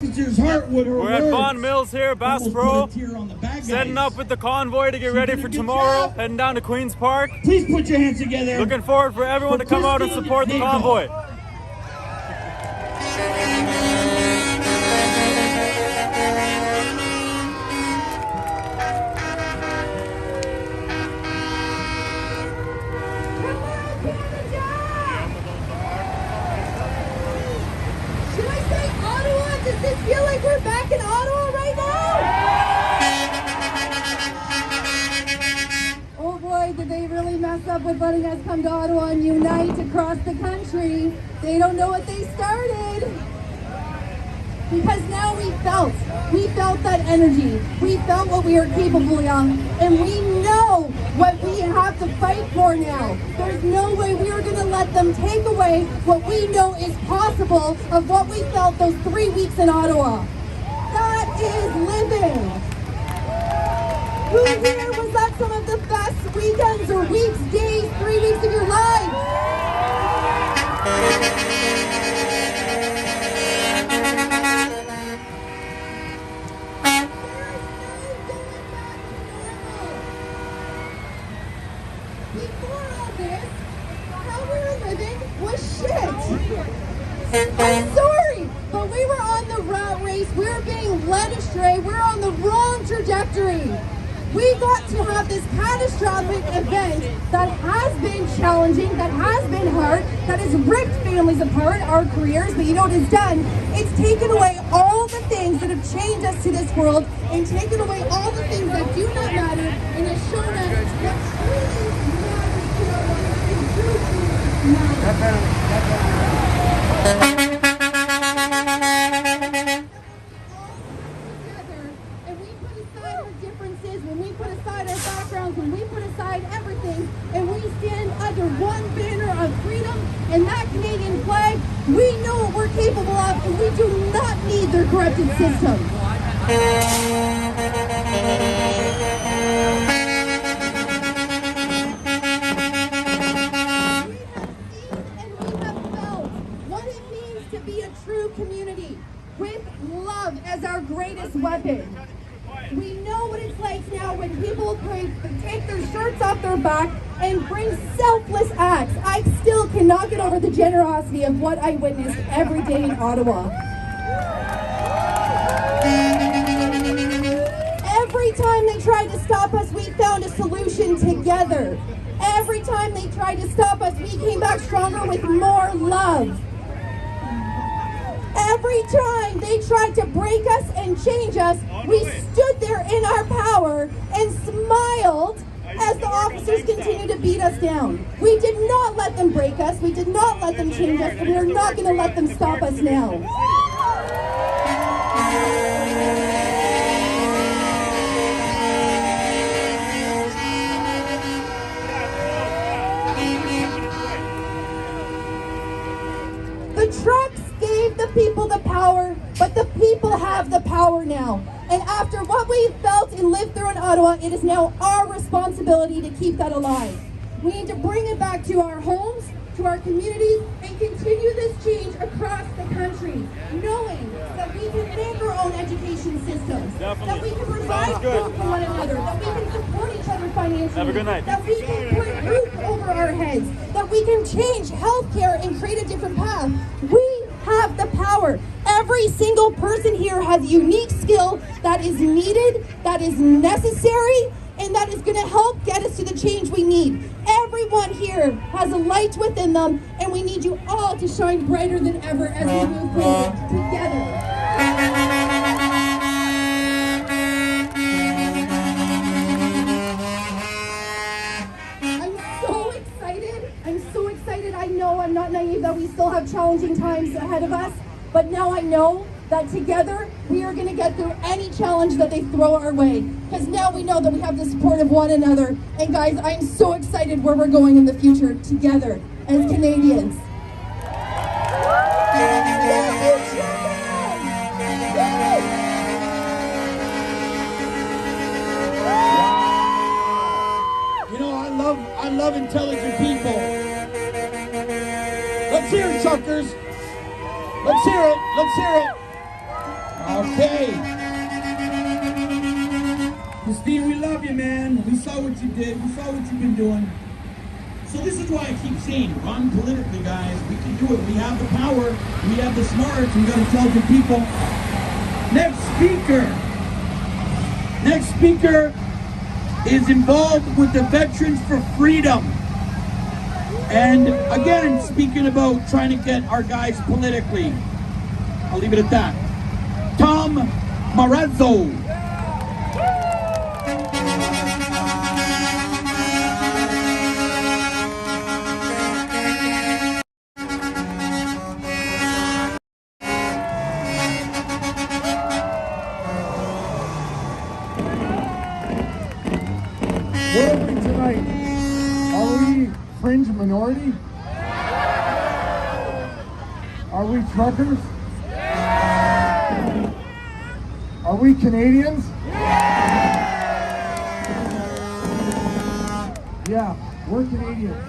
officer's heart with her We're words. at Vaughan Mills here, Bass Almost Pro, put a tear on the bad setting guys. up with the convoy to get She ready did a for good tomorrow, job. heading down to Queen's Park. Please put your hands together. Looking forward for everyone to come out and support the convoy. Should I say Ottawa? Does this feel like we're back in Ottawa right now? Oh boy, did they really mess up with letting us come to Ottawa and unite across the country. They don't know what they started. Because now we felt that energy. We felt what we are capable of, and we know what we have to fight for now. There's no way we are going to let them take away what we know is possible of what we felt those 3 weeks in Ottawa. That is living. Who here was at some of the best weekends or weeks, days, 3 weeks of your life? Before all this, how we were living was shit. I'm sorry, but we were on the rat race. We were being led astray. We're on the wrong trajectory. We got to have this catastrophic event that has been challenging, that has been hard, that has ripped families apart, our careers, but you know what it's done? It's taken away all the things that have changed us to this world and taken away all the things that do not matter and has shown us what truly matters to our lives and truly matters. When we put aside our backgrounds, when we put aside everything, and we stand under one banner of freedom and that Canadian flag, we know what we're capable of, and we do not need their corrupted system. We have felt what it means to be a true community with love as our greatest weapon. We know what it's like now when people take their shirts off their back and bring selfless acts. I still cannot get over the generosity of what I witnessed every day in Ottawa. Every time they tried to stop us, we found a solution together. Every time they tried to stop us, we came back stronger with more love. Every time they tried to break us and change us, we stood there in our power and smiled as the officers continued to beat us down. We did not let them break us, we did not let them change us, and we are not going to let them stop us now. The trucks gave the people the power, but the people have the power now. And after what we felt and lived through in Ottawa, it is now our responsibility to keep that alive. We need to bring it back to our homes, to our communities, and continue this change across the country, knowing that we can make our own education systems, that we can provide food for one another, that we can support each other financially, Have a good night. that we can put a roof over our heads, that we can change healthcare and create a different path. We have the power. Every single person here has a unique skill that is needed, that is necessary, and that is going to help get us to the change we need. Everyone here has a light within them, and we need you all to shine brighter than ever as we move forward together. I'm so excited. I know I'm not naive that we still have challenging times ahead of us, but now I know that together we are going to get through any challenge that they throw our way. Because now we know that we have the support of one another. And guys, I'm so excited where we're going in the future together as Canadians. You know, I love intelligent people. Let's hear it, suckers. Let's hear it. Let's hear it. Okay. Christine, we love you, man. We saw what you did. We saw what you've been doing. So this is why I keep saying, run politically, guys. We can do it. We have the power. We have the smarts. We got intelligent people. Next speaker is involved with the Veterans for Freedom. And again, speaking about trying to get our guys politically. I'll leave it at that. Tom Marazzo. Where are we tonight? Are we fringe minority? Are we truckers? Are we Canadians? Yeah, we're Canadians.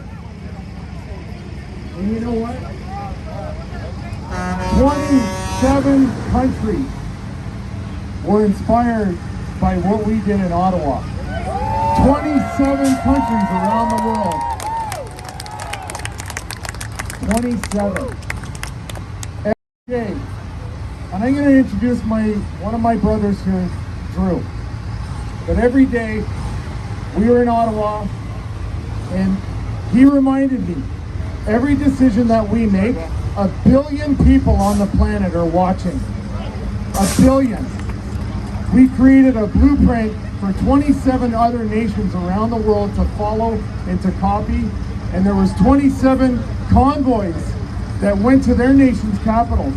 And you know what? 27 countries were inspired by what we did in Ottawa. 27 countries around the world. 27. Every day. And I'm going to introduce one of my brothers here, Drew. But every day, we were in Ottawa, and he reminded me, every decision that we make, 1 billion people on the planet are watching. 1 billion. We created a blueprint for 27 other nations around the world to follow and to copy. And there was 27 convoys that went to their nation's capitals,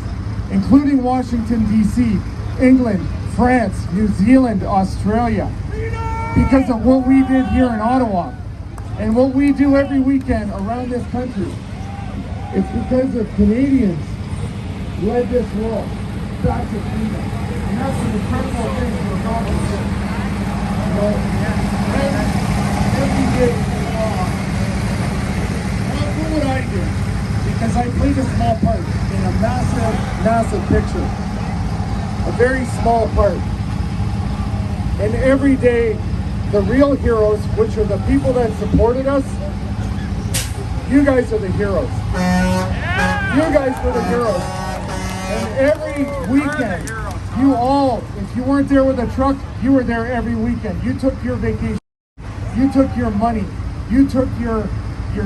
including Washington, D.C., England, France, New Zealand, Australia, because of what we did here in Ottawa and what we do every weekend around this country. It's because of Canadians led this world back to freedom. And that's an incredible thing to accomplish. Every day, what would I do? Because I played a small part in a massive, massive picture. A very small part. And every day, the real heroes, which are the people that supported us, you guys are the heroes. You guys were the heroes. And every weekend, you all, if you weren't there with a truck, you were there every weekend. You took your vacation. You took your money. You took your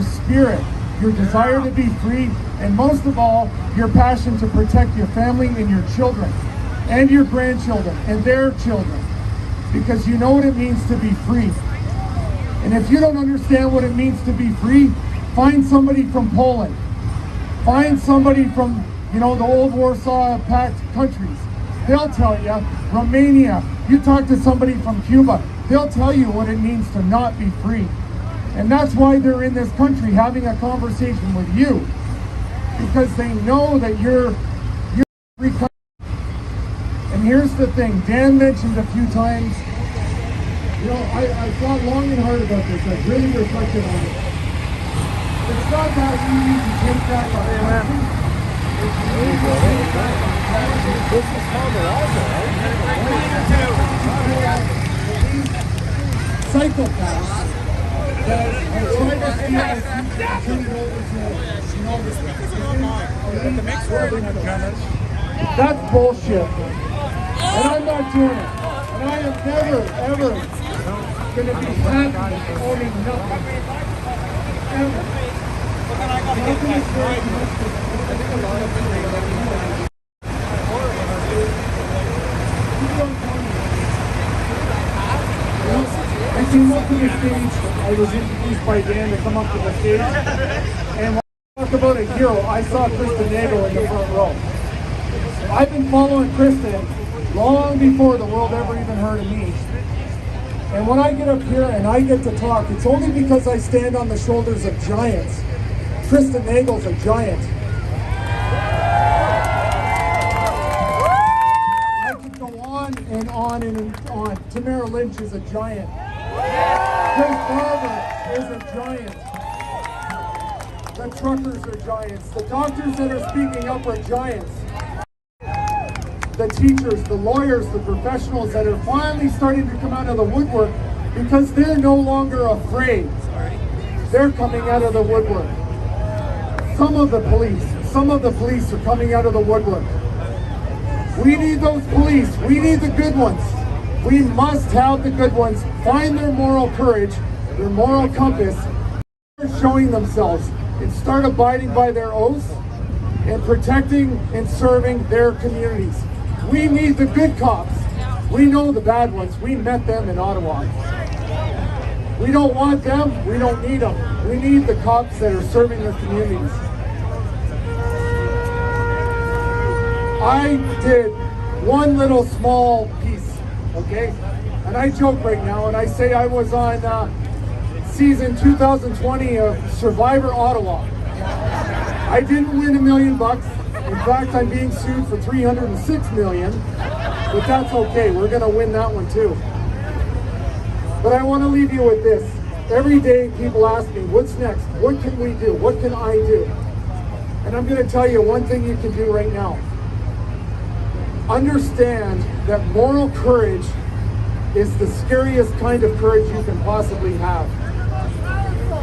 spirit, your desire to be free, and most of all, your passion to protect your family and your children, and your grandchildren, and their children, because you know what it means to be free. And if you don't understand what it means to be free, find somebody from Poland. Find somebody from, the old Warsaw Pact countries. They'll tell you. Romania. You talk to somebody from Cuba, they'll tell you what it means to not be free. And that's why they're in this country having a conversation with you, because they know that you're free country. And here's the thing, Dan mentioned a few times, I thought long and hard about this. I've really reflected on it. It's not that easy to take back our country. It's really to take back our country. This is psychopaths that are trying to see us turn it over to, that's bullshit. And I'm not doing it. And I am never, ever going to be happy owning nothing. Ever. Nothing is very domestic. I came up to the stage, I was introduced by Dan to come up to the stage, and when I talk about a hero, I saw Kristen Nagel in the front row. I've been following Kristen long before the world ever even heard of me. And when I get up here and I get to talk, it's only because I stand on the shoulders of giants. Kristen Nagel's a giant. I could go on and on and on. Tamara Lynch is a giant. Chris Barber is a giant. The truckers are giants. The doctors that are speaking up are giants. the teachers, the lawyers, the professionals that are finally starting to come out of the woodwork because they're no longer afraid. They're coming out of the woodwork. Some of the police are coming out of the woodwork. We need those police. We need the good ones. We must have the good ones find their moral courage, their moral compass, start showing themselves and start abiding by their oaths and protecting and serving their communities. We need the good cops. We know the bad ones. We met them in Ottawa. We don't want them. We don't need them. We need the cops that are serving their communities. I did one little small piece, okay? And I joke right now and I say I was on season 2020 of Survivor Ottawa. I didn't win $1 million. In fact, I'm being sued for $306 million, but that's okay. We're gonna win that one too. But I wanna leave you with this. Every day people ask me, what's next? What can we do? What can I do? And I'm gonna tell you one thing you can do right now. Understand that moral courage is the scariest kind of courage you can possibly have.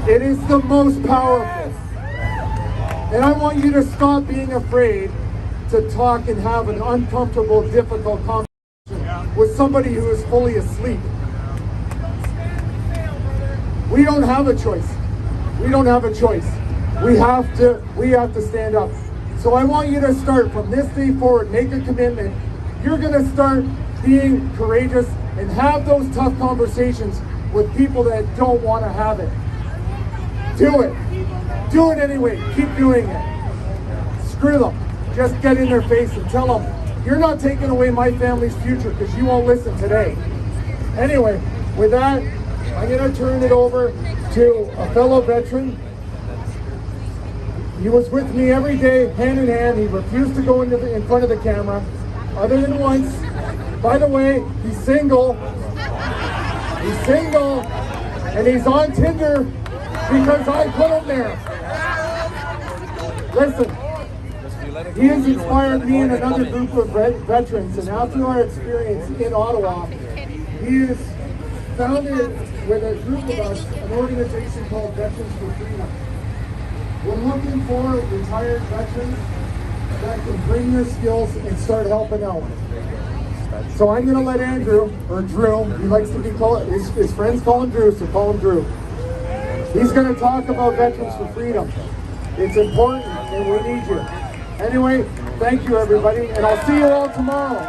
It is the most powerful. And I want you to stop being afraid to talk and have an uncomfortable, difficult conversation with somebody who is fully asleep. We don't have a choice. We don't have a choice. We have to stand up. So I want you to start from this day forward, make a commitment. You're gonna start being courageous and have those tough conversations with people that don't wanna have it. Do it. Do it anyway. Keep doing it. Screw them. Just get in their face and tell them, you're not taking away my family's future because you won't listen today. Anyway, with that, I'm gonna turn it over to a fellow veteran. He was with me every day, hand in hand. He refused to go in front of the camera, other than once. By the way, he's single. He's single, and he's on Tinder because I put him there. Listen, he has inspired me and another group of veterans, and after our experience in Ottawa, he has founded with a group of us an organization called Veterans for Freedom. We're looking for retired veterans that can bring their skills and start helping out. So I'm going to let Andrew, or Drew, he likes to be called, his friends call him Drew, so call him Drew. He's going to talk about Veterans for Freedom. It's important and we need you. Anyway, thank you everybody, and I'll see you all tomorrow.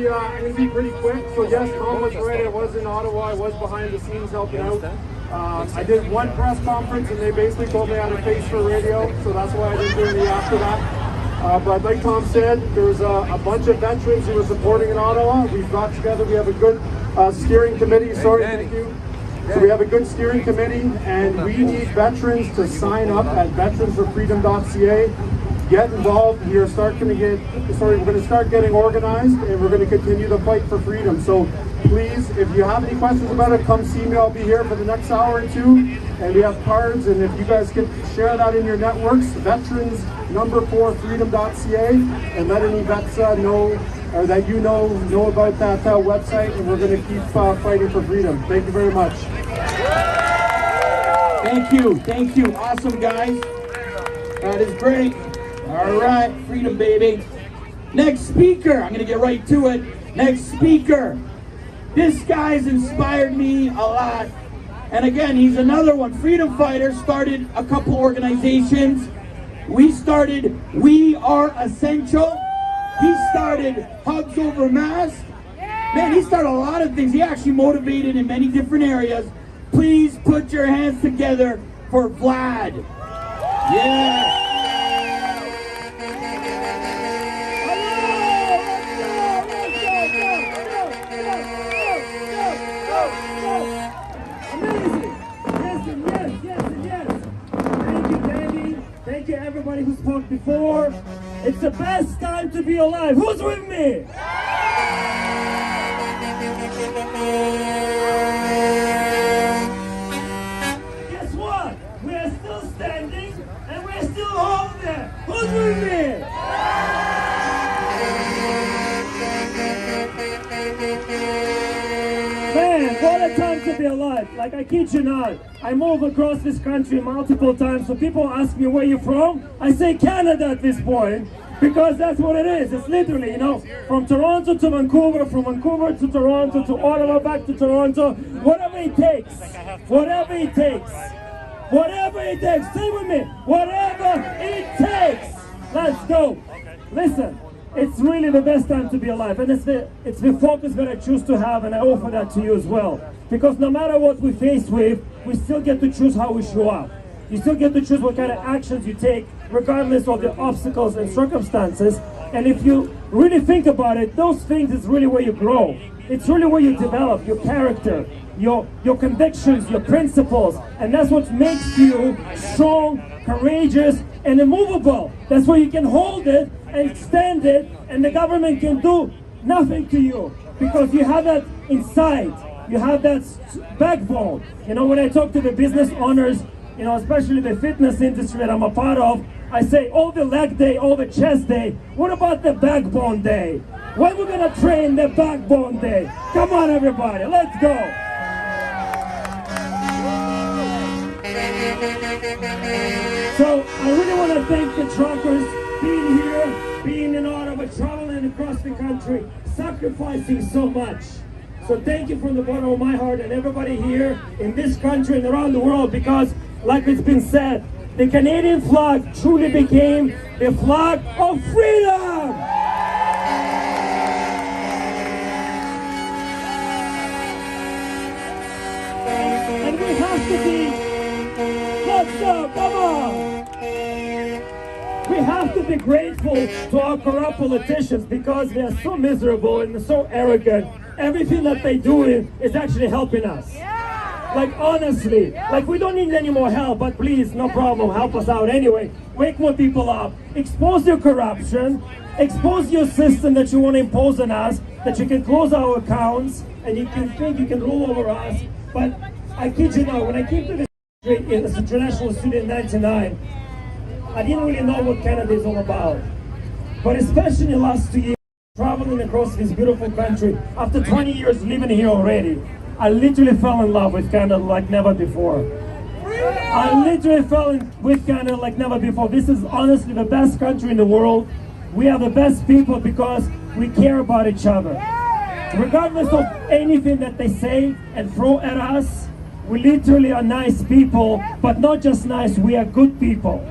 I'm gonna be pretty quick. So yes, Tom was right. I was in Ottawa. I was behind the scenes helping out. I did one press conference and they basically told me I had a face for radio, so that's why I didn't do any after that. But like Tom said, there was a bunch of veterans who were supporting in Ottawa. We've got together. We have a good steering committee. Sorry, thank you. So we have a good steering committee, and we need veterans to sign up at veteransforfreedom.ca. Get involved. We're going to start getting organized, and we're going to continue the fight for freedom. So please, if you have any questions about it, come see me. I'll be here for the next hour or two, and we have cards. And if you guys can share that in your networks, veterans4freedom.ca, and let any vets know, or that you know about that website. And we're going to keep fighting for freedom. Thank you very much. Thank you. Awesome, guys. That is great. All right, freedom, baby. Next speaker, I'm gonna get right to it. Next speaker. This guy's inspired me a lot. And again, he's another one. Freedom fighter, started a couple organizations. We started We Are Essential. He started Hugs Over Masks. Man, he started a lot of things. He actually motivated in many different areas. Please put your hands together for Vlad. Yeah. Everybody who spoke before, It's the best time to be alive. Who's with me? Guess what? We are still standing and we're still holding there. Who's with me? Man, what a time to be alive. Like, I kid you not, I move across this country multiple times, so people ask me where you're from. I say Canada at this point, because that's what it is. It's literally, you know, from Toronto to Vancouver, from Vancouver to Toronto, to Ottawa, back to Toronto, whatever it takes. Whatever it takes. Whatever it takes. Stay with me. Whatever it takes. Let's go. Listen. It's really the best time to be alive, and it's the focus that I choose to have, and I offer that to you as well. Because no matter what we face with, we still get to choose how we show up. You still get to choose what kind of actions you take, regardless of the obstacles and circumstances. And if you really think about it, those things is really where you grow. It's really where you develop your character, your convictions, your principles, and that's what makes you strong, courageous, and immovable. That's where you can hold it and stand it, and the government can do nothing to you, because you have that inside. You have that backbone. You know, when I talk to the business owners, you know, especially the fitness industry that I'm a part of, I say, all the leg day, all the chest day, what about the backbone day? When we're gonna train the backbone day? Come on, everybody, let's go. So I really want to thank the truckers being here, being in Ottawa, traveling across the country, sacrificing so much. So thank you from the bottom of my heart and everybody here in this country and around the world, because like it's been said, the Canadian flag truly became the flag of freedom. And we have to be, let's go, come on. We have to be grateful to our corrupt politicians, because they are so miserable and so arrogant. Everything that they do is actually helping us. Like, honestly, like, we don't need any more help, but please, no problem, help us out anyway. Wake more people up, expose your corruption, expose your system that you want to impose on us, that you can close our accounts, and you can think you can rule over us. But I kid you not, when I came to this country as an international student in 99, I didn't really know what Canada is all about. But especially in the last 2 years, traveling across this beautiful country, after 20 years living here already, I literally fell in love with Canada like never before. I literally fell in with Canada like never before. This is honestly the best country in the world. We are the best people because we care about each other. Regardless of anything that they say and throw at us, we literally are nice people, but not just nice, we are good people.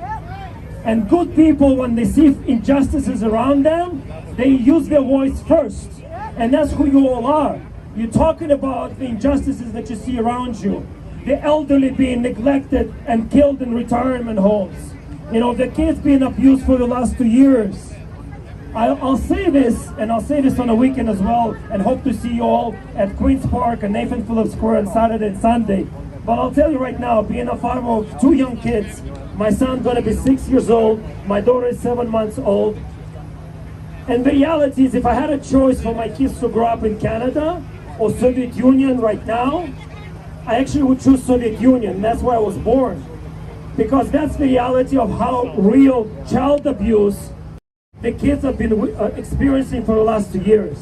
And good people, when they see injustices around them, they use their voice first. And that's who you all are. You're talking about the injustices that you see around you. The elderly being neglected and killed in retirement homes. You know, the kids being abused for the last 2 years. I'll say this, and I'll say this on the weekend as well, and hope to see you all at Queen's Park and Nathan Phillips Square on Saturday and Sunday. But I'll tell you right now, being a father of 2 young kids, my son's gonna be 6 years old, my daughter is 7 months old. And the reality is, if I had a choice for my kids to grow up in Canada or Soviet Union right now, I actually would choose Soviet Union. That's where I was born. Because that's the reality of how real child abuse the kids have been experiencing for the last 2 years.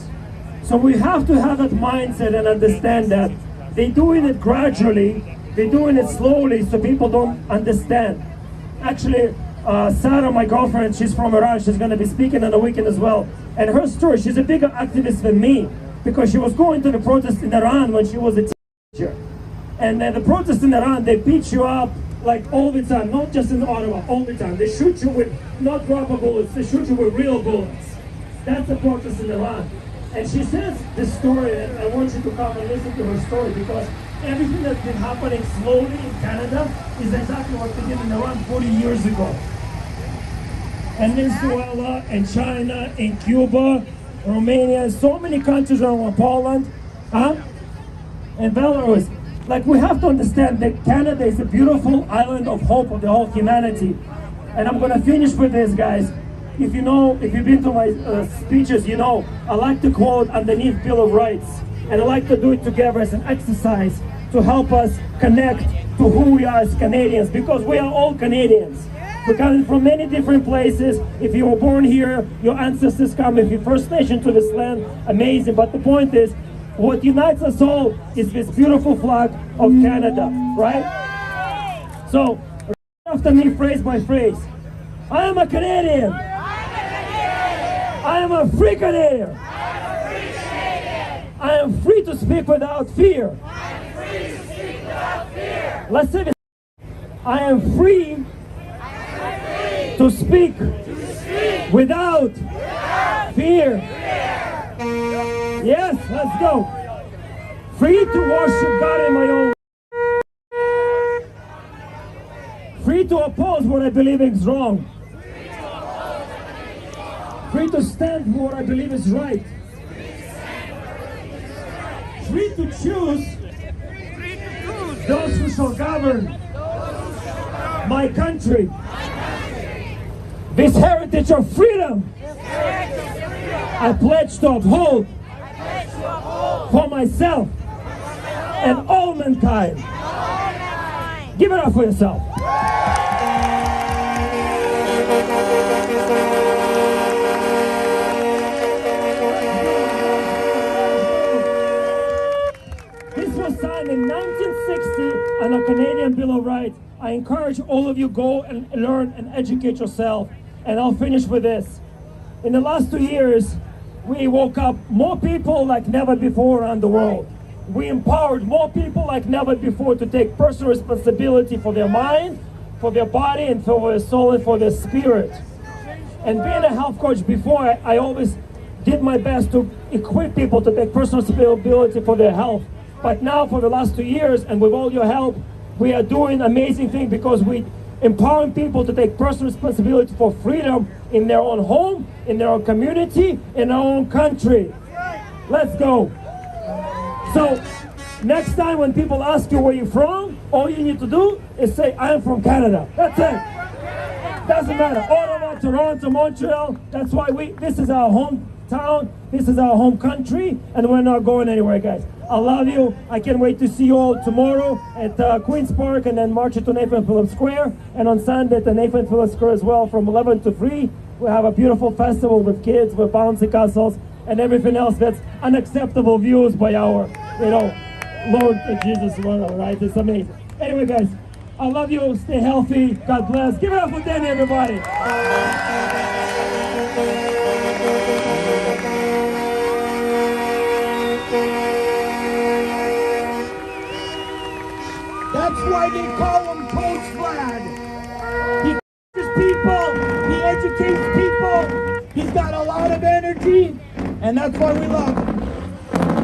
So we have to have that mindset and understand that they're doing it gradually, they're doing it slowly so people don't understand. Actually, Sarah, my girlfriend, she's from Iran, she's going to be speaking on the weekend as well. And her story, she's a bigger activist than me, because she was going to the protest in Iran when she was a teenager. And the protests in Iran, they beat you up like all the time, not just in Ottawa, all the time. They shoot you with not rubber bullets, they shoot you with real bullets. That's the protest in Iran. And she says this story, and I want you to come and listen to her story, because everything that's been happening slowly in Canada is exactly what they did in Iran 40 years ago. And Venezuela, and China, and Cuba, Romania, and so many countries around Poland, and Belarus. Like, we have to understand that Canada is a beautiful island of hope of the whole humanity. And I'm gonna finish with this, guys. if you've been to my speeches, you know, I like to quote underneath Bill of Rights, and I like to do it together as an exercise to help us connect to who we are as Canadians, because we are all Canadians. We're coming from many different places. If you were born here, your ancestors come. If you're First Nation to this land, amazing. But the point is, what unites us all is this beautiful flag of Canada, right? So, after me, phrase by phrase. I am a Canadian. I am a free Canadian. I am free to speak without fear. Let's say this. I am free to speak without fear. Yes, let's go. Free to worship God in my own. Free to oppose what I believe is wrong. Free to stand for what I believe is right. Free to choose those who shall govern my country. This heritage of freedom I pledge to uphold for myself and all mankind. Give it up for yourself. This was signed in 1960 on a Canadian Bill of Rights. I encourage all of you go and learn and educate yourself. And I'll finish with this. In the last 2 years, we woke up more people like never before around the world. We empowered more people like never before to take personal responsibility for their mind, for their body, and for their soul, and for their spirit. And being a health coach before, I always did my best to equip people to take personal responsibility for their health. But now for the last 2 years, and with all your help, we are doing amazing things because we empowering people to take personal responsibility for freedom in their own home, in their own community, in their own country. Let's go. So, next time when people ask you where you're from, all you need to do is say, I'm from Canada. That's it. Doesn't matter. Ottawa, Toronto, Montreal. That's why this is our hometown, this is our home country, and we're not going anywhere, guys. I love you. I can't wait to see you all tomorrow at Queen's Park, and then march to Nathan Phillips Square, and on Sunday at the Nathan Phillips Square as well from 11 to 3. We have a beautiful festival with kids, with bouncy castles, and everything else that's unacceptable views by our, Lord Jesus, right? It's amazing. Anyway, guys, I love you. Stay healthy. God bless. Give it up for Danny, everybody. That's why they call him Coach Vlad. He coaches people, he educates people, he's got a lot of energy, and that's why we love him.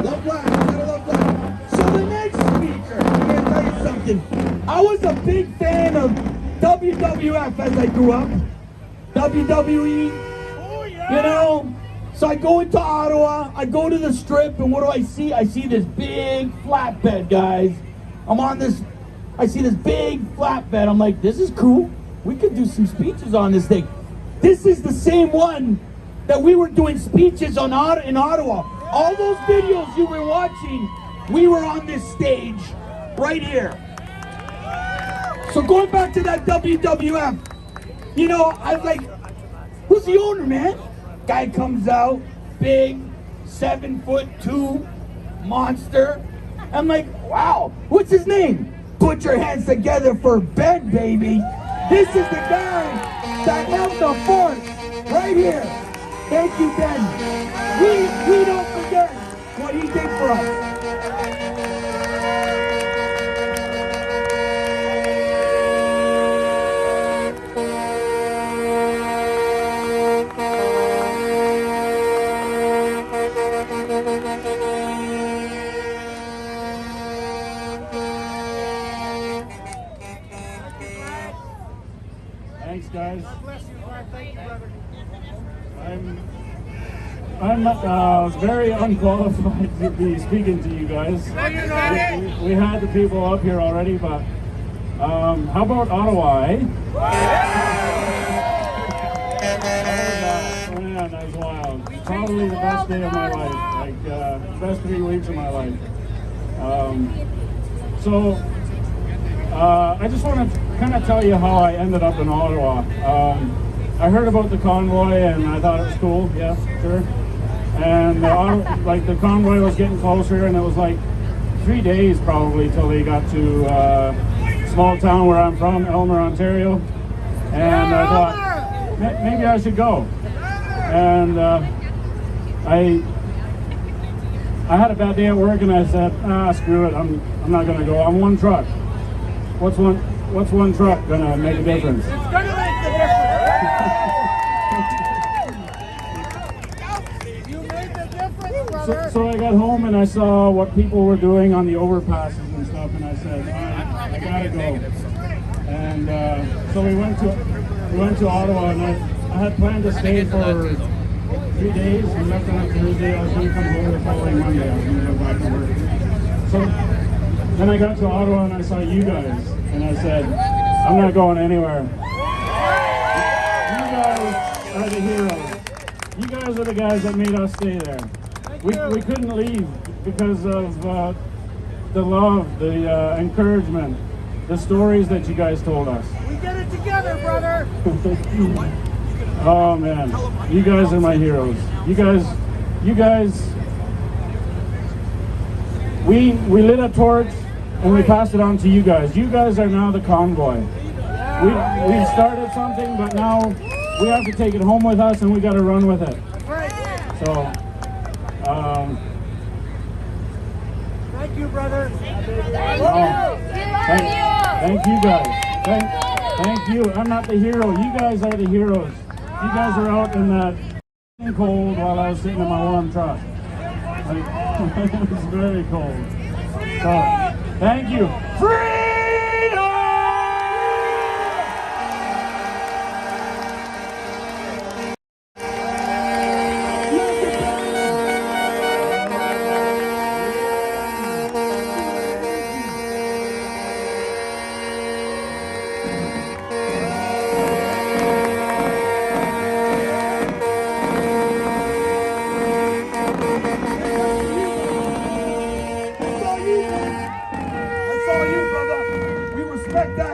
Love Vlad, gotta love Vlad. So the next speaker, I'm gonna tell you something. I was a big fan of WWF as I grew up. WWE, So I go into Ottawa, I go to the Strip, and what do I see? I see this big flatbed, guys. I see this big flatbed. I'm like, this is cool. We could do some speeches on this thing. This is the same one that we were doing speeches on in Ottawa. All those videos you were watching, we were on this stage right here. So going back to that WWF, I was like, who's the owner, man? Guy comes out, big, 7'2" monster. I'm like, wow, what's his name? Put your hands together for Ben, baby. This is the guy that held the fort right here. Thank you, Ben. We don't forget what he did for us. Thanks, guys. I'm very unqualified to be speaking to you guys. We had the people up here already, but how about Ottawa, eh? while. Probably the best day of my life, like best 3 weeks of my life. I just want to kind of tell you how I ended up in Ottawa. I heard about the convoy and I thought it was cool. Yeah, sure. And like the convoy was getting closer, and it was like 3 days probably till they got to a small town where I'm from, Elmer, Ontario. And I thought maybe I should go. And I had a bad day at work, and I said, screw it, I'm not gonna go. I'm one truck. What's one truck gonna make a difference? It's gonna make the difference. You made the difference, brother. So I got home and I saw what people were doing on the overpasses and stuff, and I said, I gotta go. And so we went to Ottawa, and I had planned to stay for 3 days. We left on Thursday. I was going to come home the following Monday. I was going to go back to work. So then I got to Ottawa and I saw you guys, and I said, I'm not going anywhere. You guys are the heroes. You guys are the guys that made us stay there. We couldn't leave because of the love, the encouragement, the stories that you guys told us. We did it together, brother. Oh man, you guys are my heroes. You guys, we lit a torch and we passed it on to you guys. You guys are now the convoy. We started something, but now we have to take it home with us, and we got to run with it. So, thank you, brother. Thank you guys. Thank you. I'm not the hero. You guys are the heroes. You guys were out in that cold while I was sitting in my warm truck. Like, it was very cold. So, thank you. Freedom!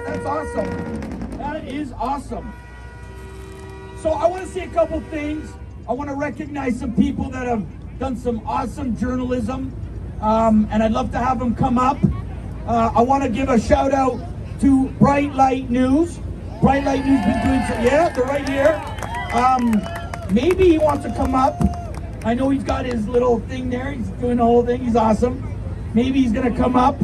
That's awesome. That is awesome. So I want to say a couple things. I want to recognize some people that have done some awesome journalism, and I'd love to have them come up. I want to give a shout out to Bright Light News. Bright Light News been doing some, yeah, they're right here. Maybe he wants to come up. I know he's got his little thing there. He's doing the whole thing. He's awesome. Maybe he's going to come up.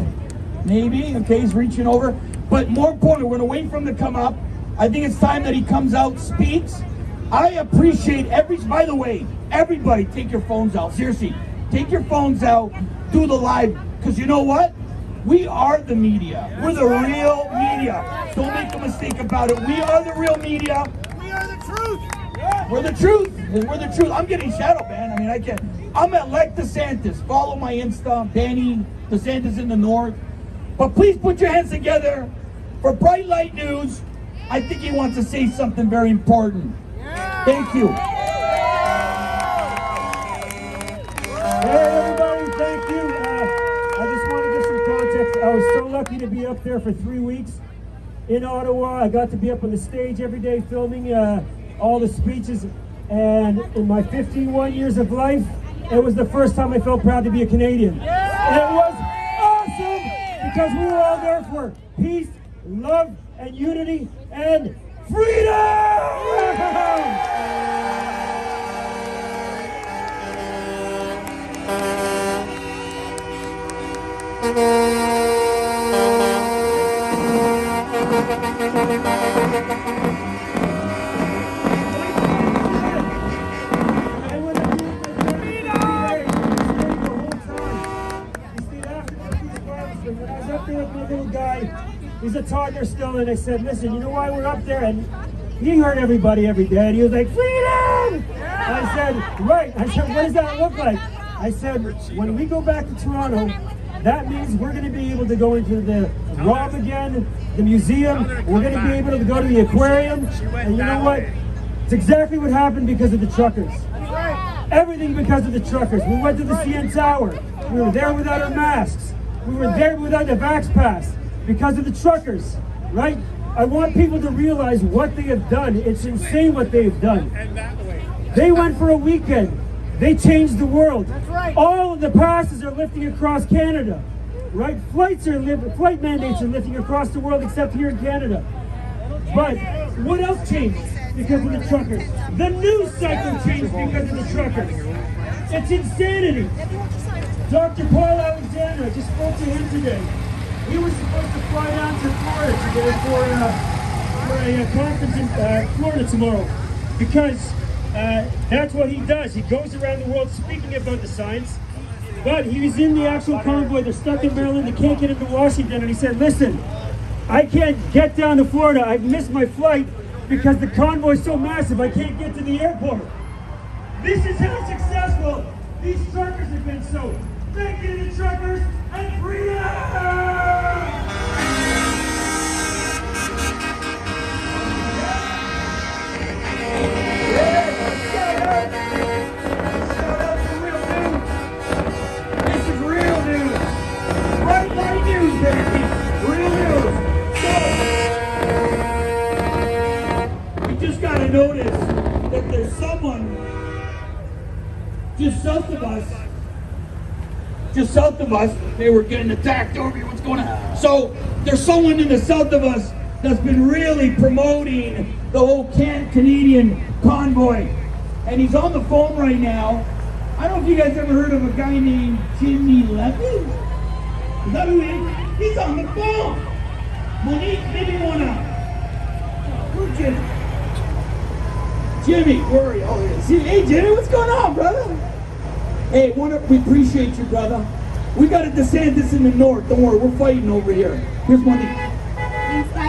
Maybe. Okay, he's reaching over. But more importantly, we're going to wait for him to come up. I think it's time that he comes out, speaks. I appreciate by the way, everybody take your phones out. Seriously, take your phones out, do the live. Because you know what? We are the media. We're the real media. Don't make a mistake about it. We are the real media. We are the truth. We're the truth. We're the truth. I'm getting shadow banned. I mean, I can't. I'm at Elect DeSantis. Follow my Insta, Danny DeSantis in the North. But please put your hands together for Bright Light News. I think he wants to say something very important. Thank you. Hey everybody, thank you. I just want to give some context. I was so lucky to be up there for 3 weeks in Ottawa. I got to be up on the stage every day filming all the speeches. And in my 51 years of life, it was the first time I felt proud to be a Canadian. And it was awesome because we were all there for peace, love, and unity, and freedom! He's a toddler still, and I said, listen, you know why we're up there? And he heard everybody every day, and he was like, freedom! I said, right. I said, what does that look like? I said, when we go back to Toronto, that means we're going to be able to go into the ROM again, the museum. We're going to be able to go to the aquarium. And you know what? It's exactly what happened because of the truckers. Everything because of the truckers. We went to the CN Tower. We were there without our masks. We were there without the Vax Pass because of the truckers, right? I want people to realize what they have done. It's insane what they've done. They went for a weekend. They changed the world. All of the passes are lifting across Canada, right? Flight mandates are lifting across the world except here in Canada. But what else changed because of the truckers? The news cycle changed because of the truckers. It's insanity. Dr. Paul Alexander, I just spoke to him today. He was supposed to fly down to Florida today for a conference in Florida tomorrow because that's what he does. He goes around the world speaking about the science, but he was in the actual convoy. They're stuck in Maryland. They can't get into Washington. And he said, listen, I can't get down to Florida. I've missed my flight because the convoy is so massive. I can't get to the airport. This is how successful these truckers have been. So thank you to the truckers and freedom! Notice that there's someone just south of us, they were getting attacked over here, what's going on? So there's someone in the south of us that's been really promoting the whole Canadian convoy. And he's on the phone right now. I don't know if you guys ever heard of a guy named Jimmy Levy? Is that who he is? He's on the phone. Monique, maybe you wanna, where's Jimmy? Jimmy, where are you? Oh, yeah. Hey, Jimmy, what's going on, brother? Hey, we appreciate you, brother. We got a DeSantis in the north. Don't worry, we're fighting over here. Here's Monique. Thanks, guys.